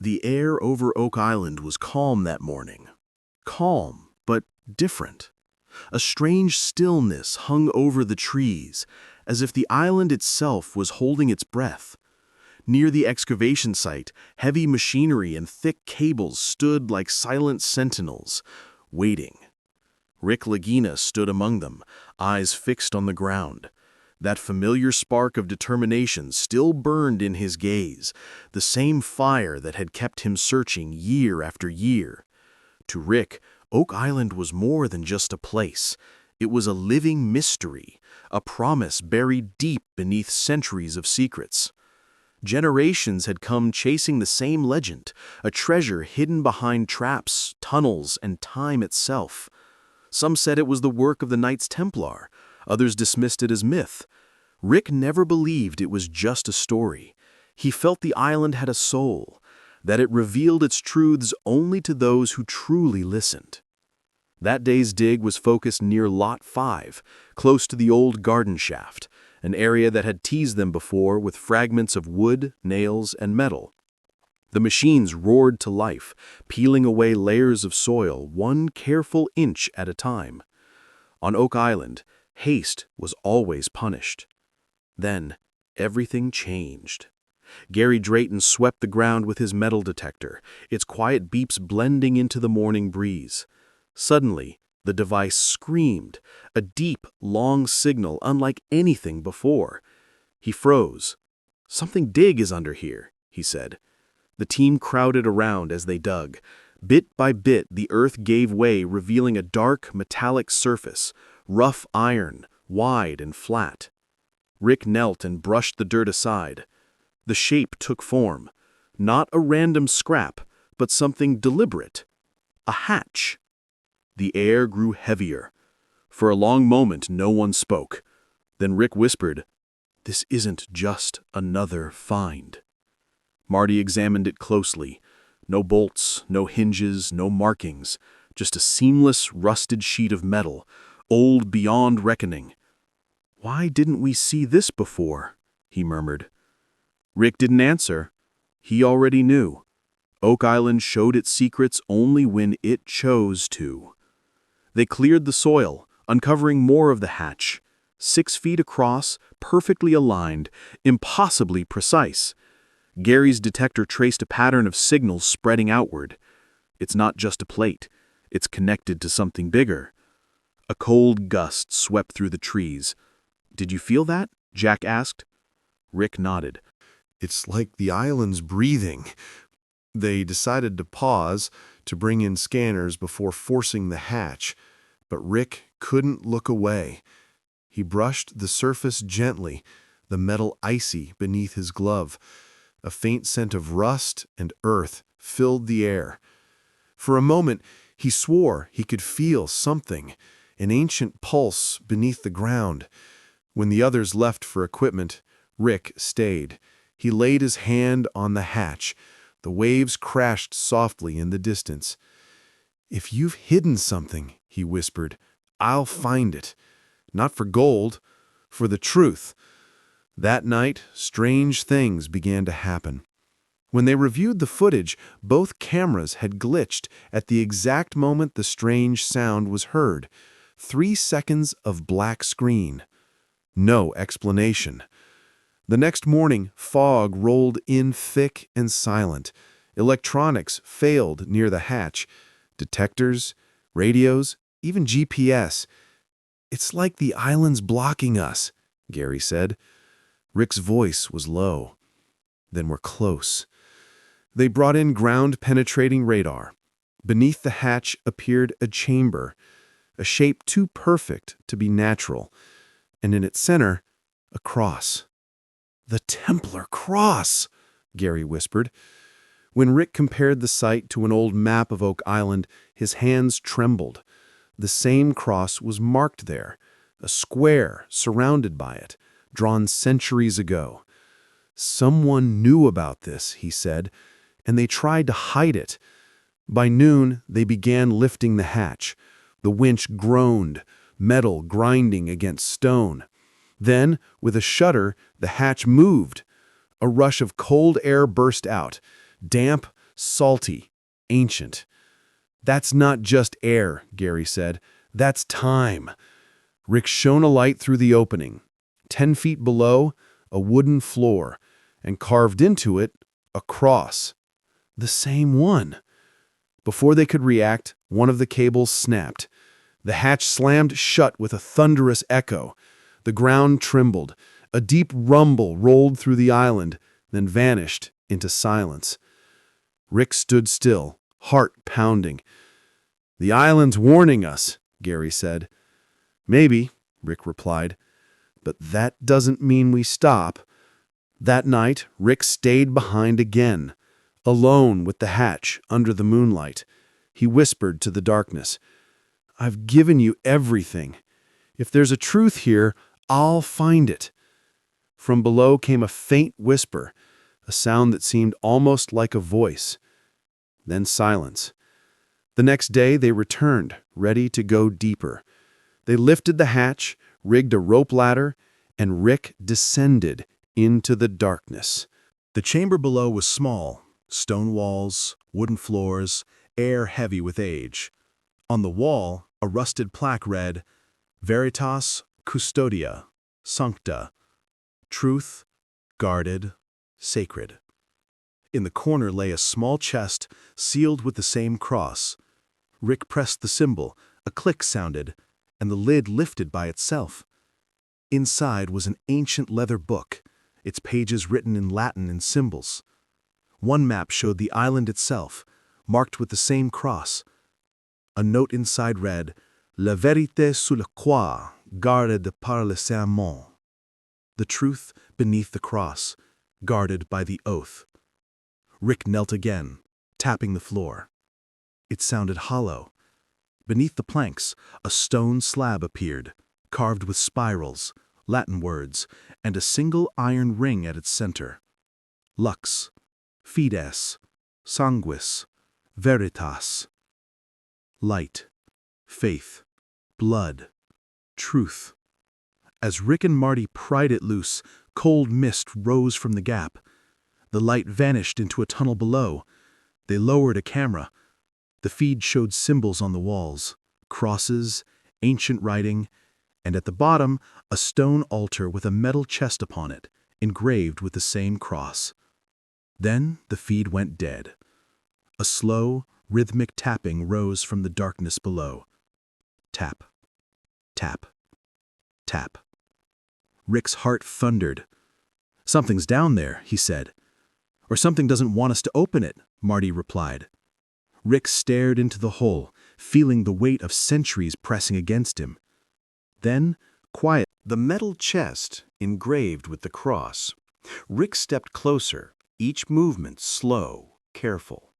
The air over Oak Island was calm that morning. Calm, but different. A strange stillness hung over the trees, as if the island itself was holding its breath. Near the excavation site, heavy machinery and thick cables stood like silent sentinels, waiting. Rick Lagina stood among them, eyes fixed on the ground. That familiar spark of determination still burned in his gaze, the same fire that had kept him searching year after year. To Rick, Oak Island was more than just a place. It was a living mystery, a promise buried deep beneath centuries of secrets. Generations had come chasing the same legend, a treasure hidden behind traps, tunnels, and time itself. Some said it was the work of the Knights Templar, others dismissed it as myth. Rick never believed it was just a story. He felt the island had a soul, that it revealed its truths only to those who truly listened. That day's dig was focused near Lot 5, close to the old garden shaft, an area that had teased them before with fragments of wood, nails, and metal. The machines roared to life, peeling away layers of soil 1 careful inch at a time. On Oak Island, haste was always punished. Then, everything changed. Gary Drayton swept the ground with his metal detector, its quiet beeps blending into the morning breeze. Suddenly, the device screamed, a deep, long signal unlike anything before. He froze. "Something big is under here," he said. The team crowded around as they dug. Bit by bit, the earth gave way, revealing a dark, metallic surface, rough iron, wide and flat. Rick knelt and brushed the dirt aside. The shape took form. Not a random scrap, but something deliberate. A hatch. The air grew heavier. For a long moment, no one spoke. Then Rick whispered, "This isn't just another find." Marty examined it closely. No bolts, no hinges, no markings. Just a seamless, rusted sheet of metal, old beyond reckoning. "Why didn't we see this before?" he murmured. Rick didn't answer. He already knew. Oak Island showed its secrets only when it chose to. They cleared the soil, uncovering more of the hatch. 6 feet across, perfectly aligned, impossibly precise. Gary's detector traced a pattern of signals spreading outward. It's not just a plate. It's connected to something bigger. A cold gust swept through the trees. "Did you feel that?" Jack asked. Rick nodded. "It's like the island's breathing." They decided to pause to bring in scanners before forcing the hatch, but Rick couldn't look away. He brushed the surface gently, the metal icy beneath his glove. A faint scent of rust and earth filled the air. For a moment, he swore he could feel something, an ancient pulse beneath the ground. When the others left for equipment, Rick stayed. He laid his hand on the hatch. The waves crashed softly in the distance. "If you've hidden something," he whispered, "I'll find it. Not for gold, for the truth." That night, strange things began to happen. When they reviewed the footage, both cameras had glitched at the exact moment the strange sound was heard. 3 seconds of black screen. No explanation. The next morning, fog rolled in thick and silent. Electronics failed near the hatch. Detectors, radios, even GPS. "It's like the island's blocking us," Gary said. Rick's voice was low. "Then we're close." They brought in ground-penetrating radar. Beneath the hatch appeared a chamber, a shape too perfect to be natural, and in its center, a cross. "The Templar cross," Gary whispered. When Rick compared the site to an old map of Oak Island, his hands trembled. The same cross was marked there, a square surrounded by it, drawn centuries ago. "Someone knew about this," he said, "and they tried to hide it." By noon, they began lifting the hatch. The winch groaned, metal grinding against stone. Then, with a shudder, the hatch moved. A rush of cold air burst out, damp, salty, ancient. "That's not just air," Gary said. "That's time." Rick shone a light through the opening. 10 feet below, a wooden floor, and carved into it, a cross. The same one. Before they could react, one of the cables snapped. The hatch slammed shut with a thunderous echo. The ground trembled. A deep rumble rolled through the island, then vanished into silence. Rick stood still, heart pounding. "The island's warning us," Gary said. "Maybe," Rick replied. "But that doesn't mean we stop." That night, Rick stayed behind again, alone with the hatch under the moonlight. He whispered to the darkness, "I've given you everything. If there's a truth here, I'll find it." From below came a faint whisper, a sound that seemed almost like a voice. Then silence. The next day they returned, ready to go deeper. They lifted the hatch, rigged a rope ladder, and Rick descended into the darkness. The chamber below was small, stone walls, wooden floors, air heavy with age. On the wall, a rusted plaque read, Veritas Custodia, Sancta, Truth, Guarded, Sacred. In the corner lay a small chest sealed with the same cross. Rick pressed the symbol, a click sounded, and the lid lifted by itself. Inside was an ancient leather book, its pages written in Latin and symbols. One map showed the island itself, marked with the same cross. A note inside read, La vérité sous la croix, gardée par le serment. The truth beneath the cross, guarded by the oath. Rick knelt again, tapping the floor. It sounded hollow. Beneath the planks, a stone slab appeared, carved with spirals, Latin words, and a single iron ring at its center. Lux, Fides, Sanguis, Veritas. Light, faith, blood, truth. As Rick and Marty pried it loose, cold mist rose from the gap. The light vanished into a tunnel below. They lowered a camera. The feed showed symbols on the walls, crosses, ancient writing, and at the bottom, a stone altar with a metal chest upon it, engraved with the same cross. Then the feed went dead. A slow, rhythmic tapping rose from the darkness below. Tap, tap, tap. Rick's heart thundered. "Something's down there," he said. "Or something doesn't want us to open it," Marty replied. Rick stared into the hole, feeling the weight of centuries pressing against him. Then, quiet. The metal chest engraved with the cross. Rick stepped closer, each movement slow, careful.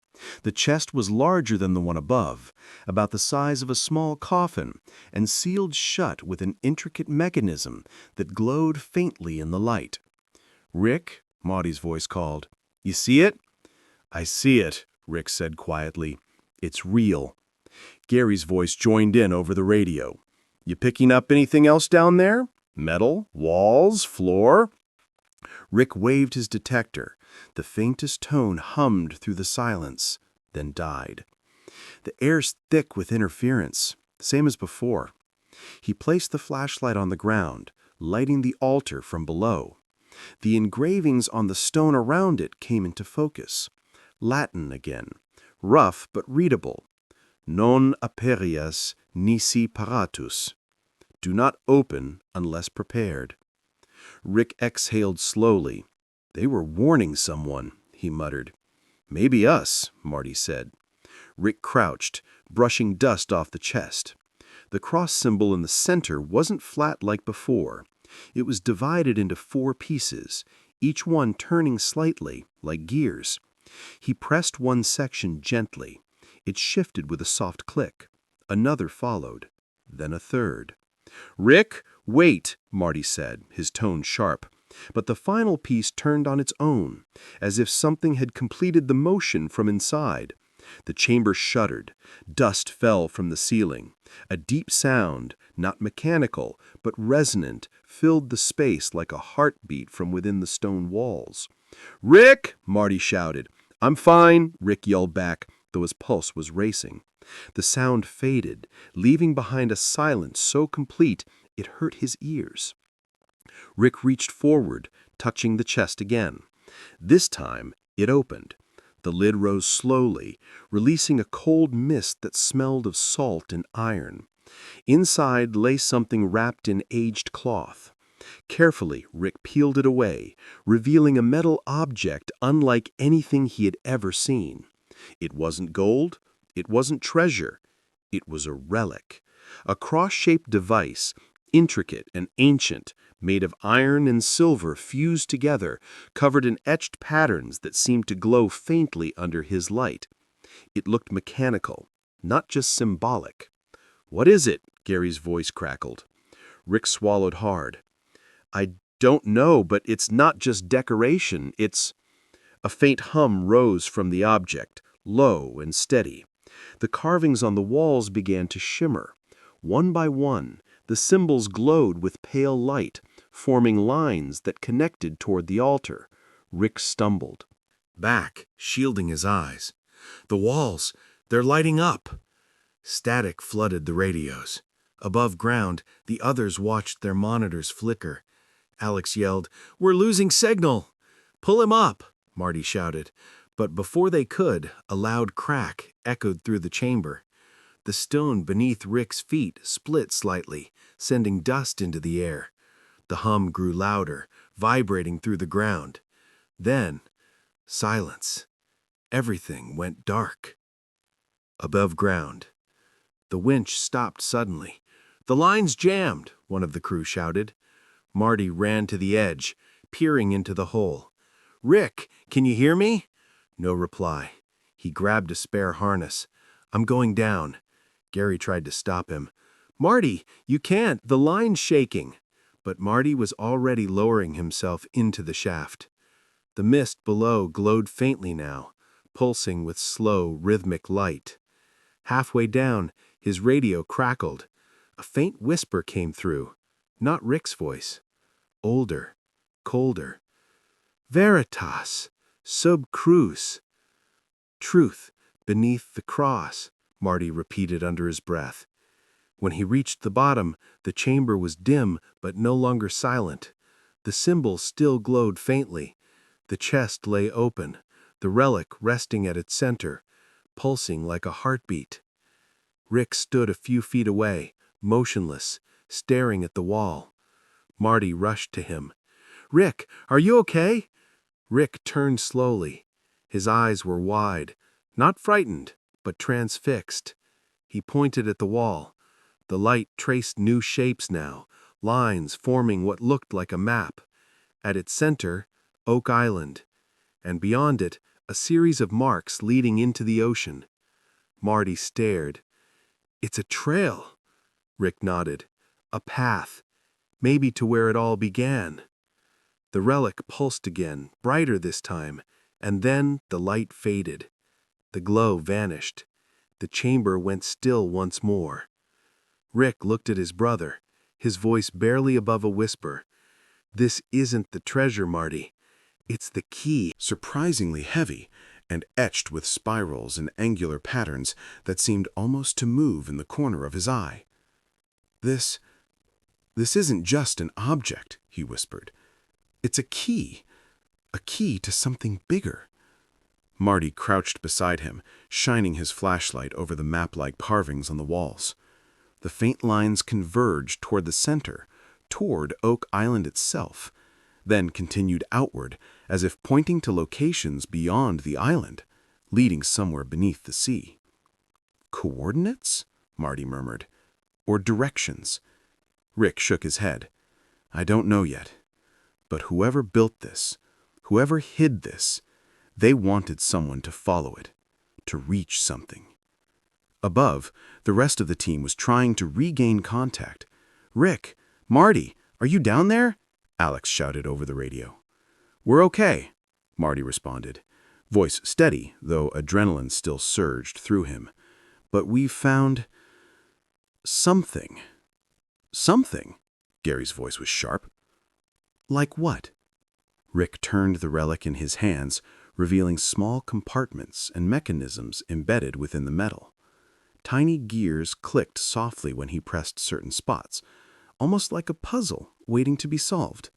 The chest was larger than the one above, about the size of a small coffin, and sealed shut with an intricate mechanism that glowed faintly in the light. "Rick," Marty's voice called, "you see it?" "I see it," Rick said quietly. "It's real." Gary's voice joined in over the radio. "You picking up anything else down there? Metal? Walls? Floor?" Rick waved his detector. The faintest tone hummed through the silence, then died. "The air's thick with interference, same as before." He placed the flashlight on the ground, lighting the altar from below. The engravings on the stone around it came into focus. Latin again, rough but readable. Non aperias nisi paratus. Do not open unless prepared. Rick exhaled slowly. "They were warning someone," he muttered. "Maybe us," Marty said. Rick crouched, brushing dust off the chest. The cross symbol in the center wasn't flat like before. It was divided into 4 pieces, each one turning slightly, like gears. He pressed one section gently. It shifted with a soft click. Another followed, then a third. "Rick, wait," Marty said, his tone sharp. But the final piece turned on its own, as if something had completed the motion from inside. The chamber shuddered. Dust fell from the ceiling. A deep sound, not mechanical, but resonant, filled the space like a heartbeat from within the stone walls. "Rick!" Marty shouted. "I'm fine," Rick yelled back, though his pulse was racing. The sound faded, leaving behind a silence so complete it hurt his ears. Rick reached forward, touching the chest again. This time, it opened. The lid rose slowly, releasing a cold mist that smelled of salt and iron. Inside lay something wrapped in aged cloth. Carefully, Rick peeled it away, revealing a metal object unlike anything he had ever seen. It wasn't gold, it wasn't treasure, it was a relic. A cross-shaped device, intricate and ancient, made of iron and silver fused together, covered in etched patterns that seemed to glow faintly under his light. It looked mechanical, not just symbolic. "What is it?" Gary's voice crackled. Rick swallowed hard. "I don't know, but it's not just decoration, it's—" A faint hum rose from the object, low and steady. The carvings on the walls began to shimmer. One by one, the symbols glowed with pale light, forming lines that connected toward the altar. Rick stumbled. Back, shielding his eyes. "The walls, they're lighting up." Static flooded the radios. Above ground, the others watched their monitors flicker. Alex yelled, "We're losing signal!" "Pull him up!" Marty shouted. But before they could, a loud crack echoed through the chamber. The stone beneath Rick's feet split slightly, sending dust into the air. The hum grew louder, vibrating through the ground. Then, silence. Everything went dark. Above ground. The winch stopped suddenly. "The line's jammed," one of the crew shouted. Marty ran to the edge, peering into the hole. "Rick, can you hear me?" No reply. He grabbed a spare harness. "I'm going down." Gary tried to stop him. "Marty, you can't, the line's shaking." But Marty was already lowering himself into the shaft. The mist below glowed faintly now, pulsing with slow, rhythmic light. Halfway down, his radio crackled. A faint whisper came through. Not Rick's voice. Older, colder. "Veritas, sub cruce." "Truth, beneath the cross," Marty repeated under his breath. When he reached the bottom, the chamber was dim but no longer silent. The symbol still glowed faintly. The chest lay open, the relic resting at its center, pulsing like a heartbeat. Rick stood a few feet away, motionless, staring at the wall. Marty rushed to him. "Rick, are you okay?" Rick turned slowly. His eyes were wide, not frightened, but transfixed. He pointed at the wall. The light traced new shapes now, lines forming what looked like a map. At its center, Oak Island, and beyond it, a series of marks leading into the ocean. Marty stared. "It's a trail," Rick nodded. "A path, maybe to where it all began." The relic pulsed again, brighter this time, and then the light faded. The glow vanished. The chamber went still once more. Rick looked at his brother, his voice barely above a whisper. "This isn't the treasure, Marty. It's the key." Surprisingly heavy and etched with spirals and angular patterns that seemed almost to move in the corner of his eye. This isn't just an object," he whispered. "It's a key to something bigger." Marty crouched beside him, shining his flashlight over the map-like carvings on the walls. The faint lines converged toward the center, toward Oak Island itself, then continued outward as if pointing to locations beyond the island, leading somewhere beneath the sea. "Coordinates?" Marty murmured. "Or directions?" Rick shook his head. "I don't know yet. But whoever built this, whoever hid this, they wanted someone to follow it, to reach something." Above, the rest of the team was trying to regain contact. "Rick, Marty, are you down there?" Alex shouted over the radio. "We're okay," Marty responded, voice steady, though adrenaline still surged through him. "But we've found something." "Something?" Gary's voice was sharp. "Like what?" Rick turned the relic in his hands, revealing small compartments and mechanisms embedded within the metal. Tiny gears clicked softly when he pressed certain spots, almost like a puzzle waiting to be solved.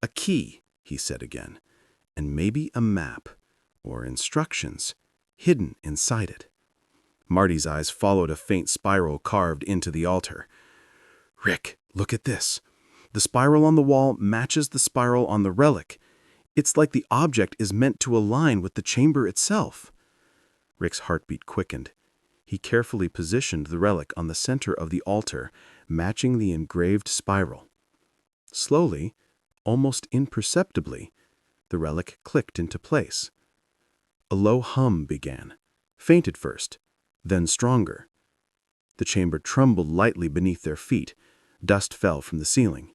"A key," he said again, "and maybe a map, or instructions, hidden inside it." Marty's eyes followed a faint spiral carved into the altar. "Rick, look at this. The spiral on the wall matches the spiral on the relic. It's like the object is meant to align with the chamber itself." Rick's heartbeat quickened. He carefully positioned the relic on the center of the altar, matching the engraved spiral. Slowly, almost imperceptibly, the relic clicked into place. A low hum began, faint at first, then stronger. The chamber trembled lightly beneath their feet. Dust fell from the ceiling.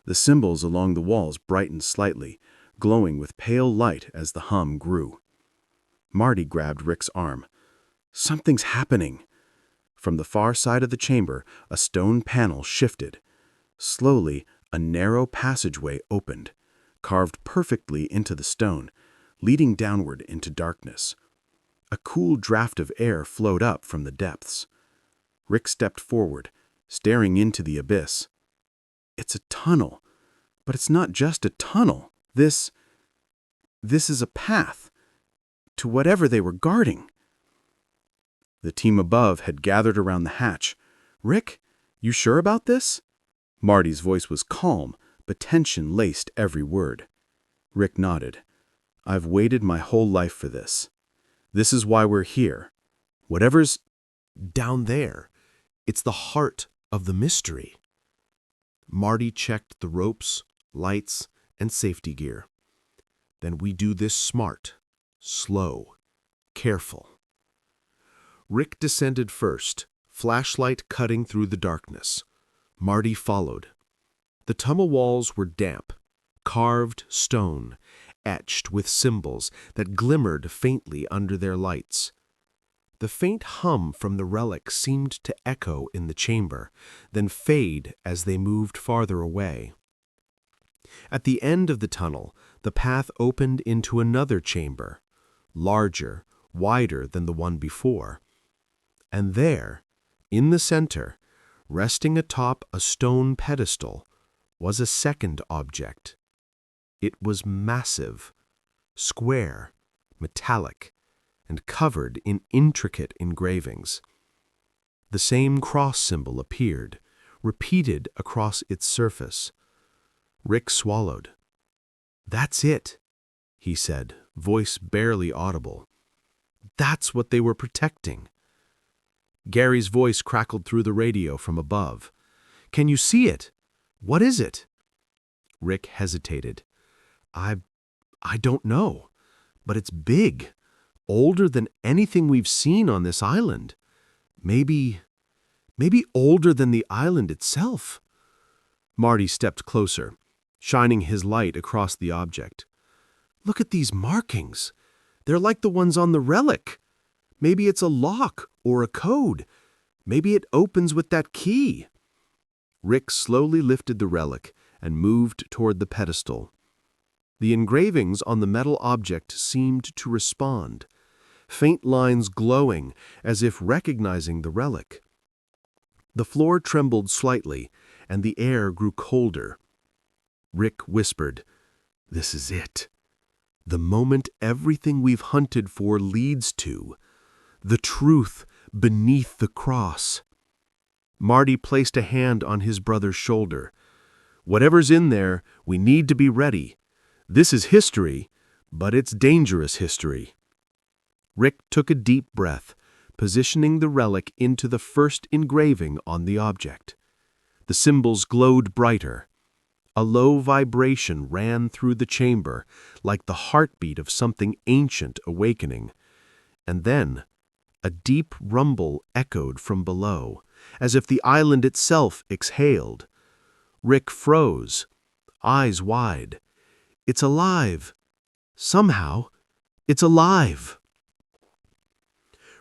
The symbols along the walls brightened slightly, glowing with pale light as the hum grew. Marty grabbed Rick's arm. "Something's happening." From the far side of the chamber, a stone panel shifted. Slowly, a narrow passageway opened, carved perfectly into the stone, leading downward into darkness. A cool draft of air flowed up from the depths. Rick stepped forward, staring into the abyss. "It's a tunnel, but it's not just a tunnel. This is a path to whatever they were guarding." The team above had gathered around the hatch. "Rick, you sure about this?" Marty's voice was calm, but tension laced every word. Rick nodded. "I've waited my whole life for this. This is why we're here. Whatever's Down there, it's the heart of the mystery." Marty checked the ropes, lights, and safety gear. "Then we do this smart, slow, careful." Rick descended first, flashlight cutting through the darkness. Marty followed. The tunnel walls were damp, carved stone, etched with symbols that glimmered faintly under their lights. The faint hum from the relic seemed to echo in the chamber, then fade as they moved farther away. At the end of the tunnel, the path opened into another chamber, larger, wider than the one before. And there, in the center, resting atop a stone pedestal, was a second object. It was massive, square, metallic, and covered in intricate engravings. The same cross symbol appeared, repeated across its surface. Rick swallowed. "That's it," he said, voice barely audible. "That's what they were protecting." Gary's voice crackled through the radio from above. "Can you see it? What is it?" Rick hesitated. I don't know, but it's big, older than anything we've seen on this island. Maybe older than the island itself." Marty stepped closer, shining his light across the object. "Look at these markings. They're like the ones on the relic. Maybe it's a lock or a code. Maybe it opens with that key." Rick slowly lifted the relic and moved toward the pedestal. The engravings on the metal object seemed to respond, faint lines glowing as if recognizing the relic. The floor trembled slightly, and the air grew colder. Rick whispered, "This is it. The moment everything we've hunted for leads to. The truth beneath the cross." Marty placed a hand on his brother's shoulder. "Whatever's in there, we need to be ready. This is history, but it's dangerous history." Rick took a deep breath, positioning the relic into the first engraving on the object. The symbols glowed brighter. A low vibration ran through the chamber, like the heartbeat of something ancient awakening. And then, a deep rumble echoed from below, as if the island itself exhaled. Rick froze, eyes wide. "It's alive. Somehow, it's alive."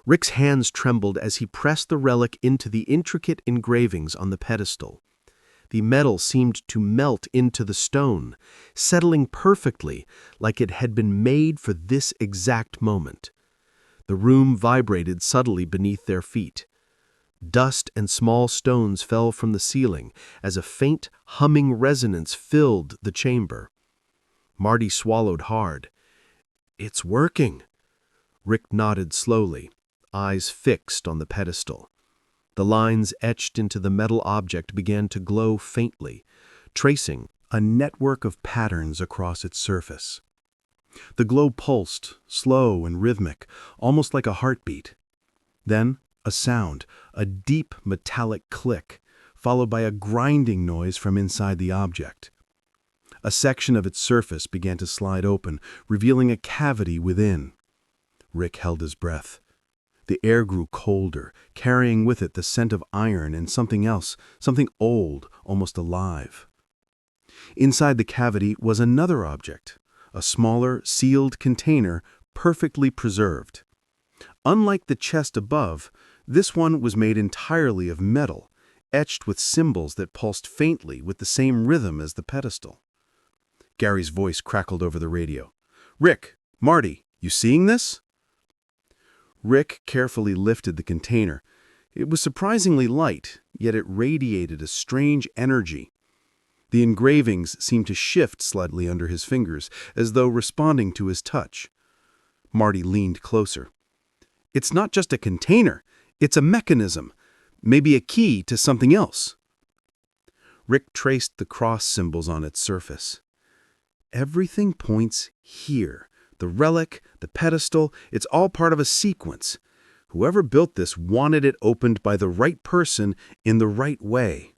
Rick's hands trembled as he pressed the relic into the intricate engravings on the pedestal. The metal seemed to melt into the stone, settling perfectly like it had been made for this exact moment. The room vibrated subtly beneath their feet. Dust and small stones fell from the ceiling as a faint, humming resonance filled the chamber. Marty swallowed hard. "It's working." Rick nodded slowly, eyes fixed on the pedestal. The lines etched into the metal object began to glow faintly, tracing a network of patterns across its surface. The glow pulsed, slow and rhythmic, almost like a heartbeat. Then, a sound, a deep metallic click, followed by a grinding noise from inside the object. A section of its surface began to slide open, revealing a cavity within. Rick held his breath. The air grew colder, carrying with it the scent of iron and something else, something old, almost alive. Inside the cavity was another object, a smaller, sealed container, perfectly preserved. Unlike the chest above, this one was made entirely of metal, etched with symbols that pulsed faintly with the same rhythm as the pedestal. Gary's voice crackled over the radio. "Rick, Marty, you seeing this?" Rick carefully lifted the container. It was surprisingly light, yet it radiated a strange energy. The engravings seemed to shift slightly under his fingers, as though responding to his touch. Marty leaned closer. "It's not just a container, it's a mechanism, maybe a key to something else." Rick traced the cross symbols on its surface. "Everything points here. The relic, the pedestal, it's all part of a sequence. Whoever built this wanted it opened by the right person in the right way."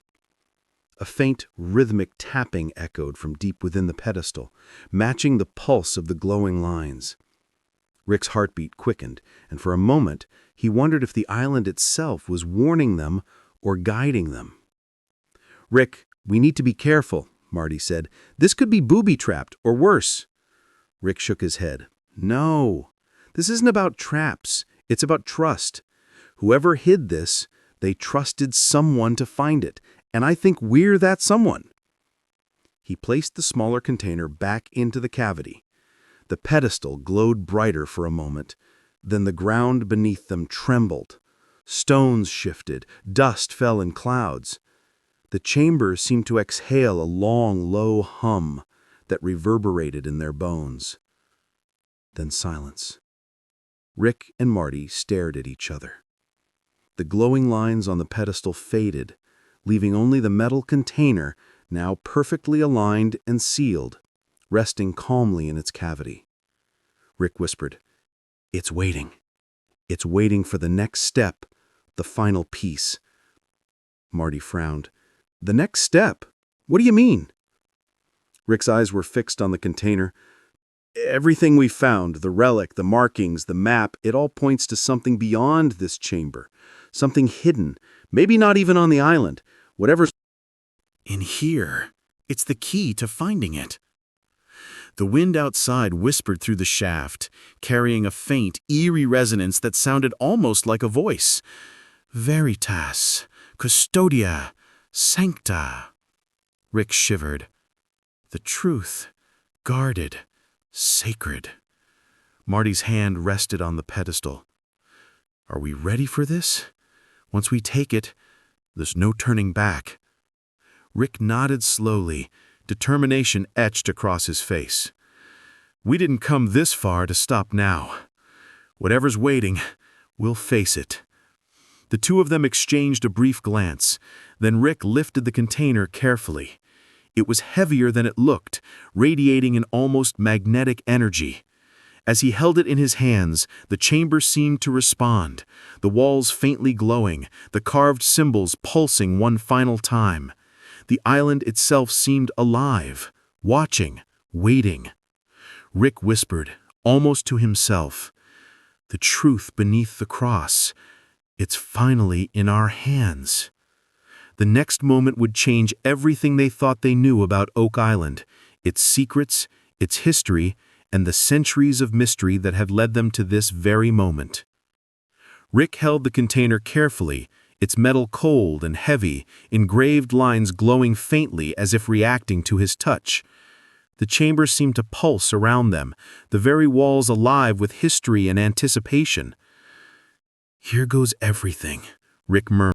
A faint, rhythmic tapping echoed from deep within the pedestal, matching the pulse of the glowing lines. Rick's heartbeat quickened, and for a moment he wondered if the island itself was warning them or guiding them. "Rick, we need to be careful," Marty said. "This could be booby-trapped, or worse." Rick shook his head. "No, this isn't about traps. It's about trust. Whoever hid this, they trusted someone to find it, and I think we're that someone." He placed the smaller container back into the cavity. The pedestal glowed brighter for a moment, then the ground beneath them trembled. Stones shifted, dust fell in clouds. The chamber seemed to exhale a long, low hum that reverberated in their bones. Then silence. Rick and Marty stared at each other. The glowing lines on the pedestal faded, leaving only the metal container, now perfectly aligned and sealed, resting calmly in its cavity. Rick whispered, "It's waiting. It's waiting for the next step, the final piece." Marty frowned. "The next step? What do you mean?" Rick's eyes were fixed on the container. "Everything we found, the relic, the markings, the map, it all points to something beyond this chamber. Something hidden, maybe not even on the island. Whatever's in here, it's the key to finding it." The wind outside whispered through the shaft, carrying a faint, eerie resonance that sounded almost like a voice. "Veritas, custodia, sancta." Rick shivered. The truth, guarded, sacred. Marty's hand rested on the pedestal. "Are we ready for this? Once we take it, there's no turning back." Rick nodded slowly, determination etched across his face. "We didn't come this far to stop now. Whatever's waiting, we'll face it." The two of them exchanged a brief glance. Then Rick lifted the container carefully. It was heavier than it looked, radiating an almost magnetic energy. As he held it in his hands, the chamber seemed to respond, the walls faintly glowing, the carved symbols pulsing one final time. The island itself seemed alive, watching, waiting. Rick whispered, almost to himself, "The truth beneath the cross. It's finally in our hands." The next moment would change everything they thought they knew about Oak Island, its secrets, its history, and the centuries of mystery that had led them to this very moment. Rick held the container carefully, its metal cold and heavy, engraved lines glowing faintly as if reacting to his touch. The chamber seemed to pulse around them, the very walls alive with history and anticipation. "Here goes everything," Rick murmured.